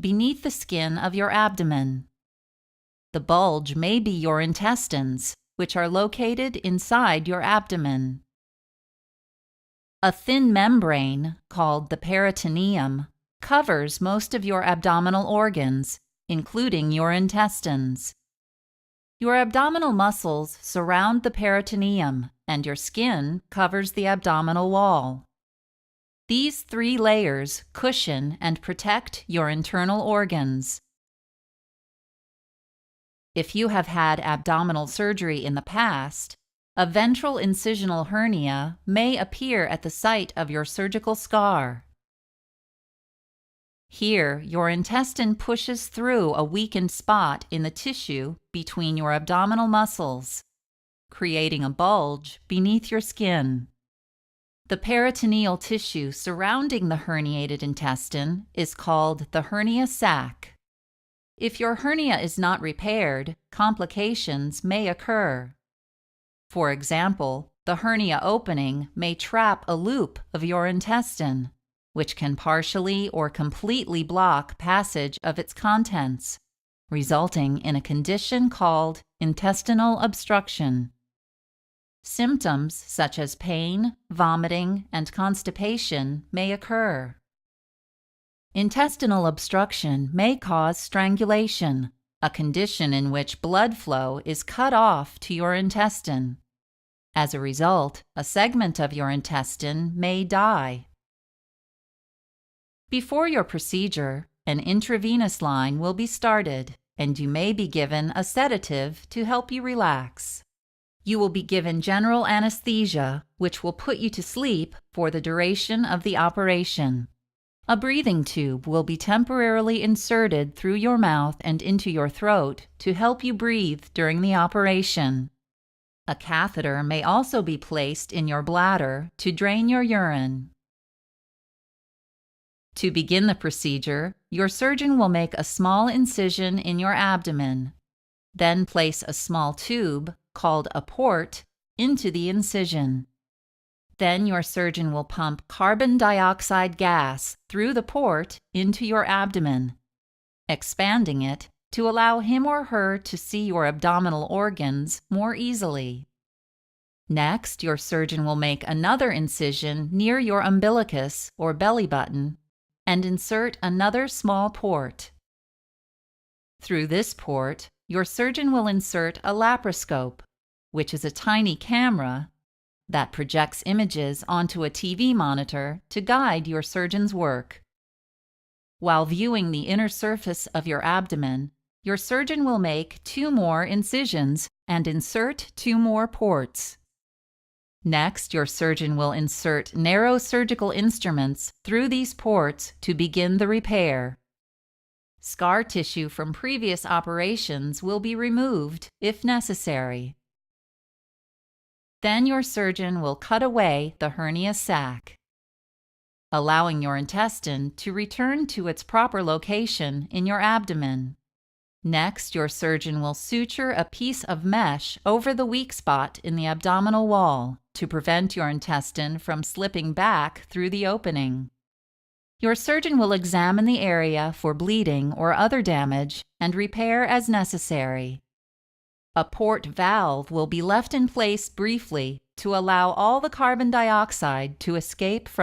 beneath the skin of your abdomen. The bulge may be your intestines, which are located inside your abdomen. A thin membrane, called the peritoneum, covers most of your abdominal organs, including your intestines. Your abdominal muscles surround the peritoneum, and your skin covers the abdominal wall. These three layers cushion and protect your internal organs. If you have had abdominal surgery in the past, a ventral incisional hernia may appear at the site of your surgical scar. Here, your intestine pushes through a weakened spot in the tissue between your abdominal muscles, creating a bulge beneath your skin. The peritoneal tissue surrounding the herniated intestine is called the hernia sac. If your hernia is not repaired, complications may occur. For example, the hernia opening may trap a loop of your intestine, which can partially or completely block passage of its contents, resulting in a condition called intestinal obstruction. Symptoms such as pain, vomiting, and constipation may occur. Intestinal obstruction may cause strangulation, a condition in which blood flow is cut off to your intestine. As a result, a segment of your intestine may die. Before your procedure, an intravenous line will be started, and you may be given a sedative to help you relax. You will be given general anesthesia, which will put you to sleep for the duration of the operation. A breathing tube will be temporarily inserted through your mouth and into your throat to help you breathe during the operation. A catheter may also be placed in your bladder to drain your urine. To begin the procedure, your surgeon will make a small incision in your abdomen, then place a small tube, called a port, into the incision. Then your surgeon will pump carbon dioxide gas through the port into your abdomen, expanding it to allow him or her to see your abdominal organs more easily. Next, your surgeon will make another incision near your umbilicus or belly button and insert another small port. Through this port, your surgeon will insert a laparoscope, which is a tiny camera that projects images onto a TV monitor to guide your surgeon's work. While viewing the inner surface of your abdomen, your surgeon will make 2 more incisions and insert 2 more ports. Next, your surgeon will insert narrow surgical instruments through these ports to begin the repair. Scar tissue from previous operations will be removed if necessary. Then your surgeon will cut away the hernia sac, allowing your intestine to return to its proper location in your abdomen. Next, your surgeon will suture a piece of mesh over the weak spot in the abdominal wall to prevent your intestine from slipping back through the opening. Your surgeon will examine the area for bleeding or other damage and repair as necessary. A port valve will be left in place briefly to allow all the carbon dioxide to escape from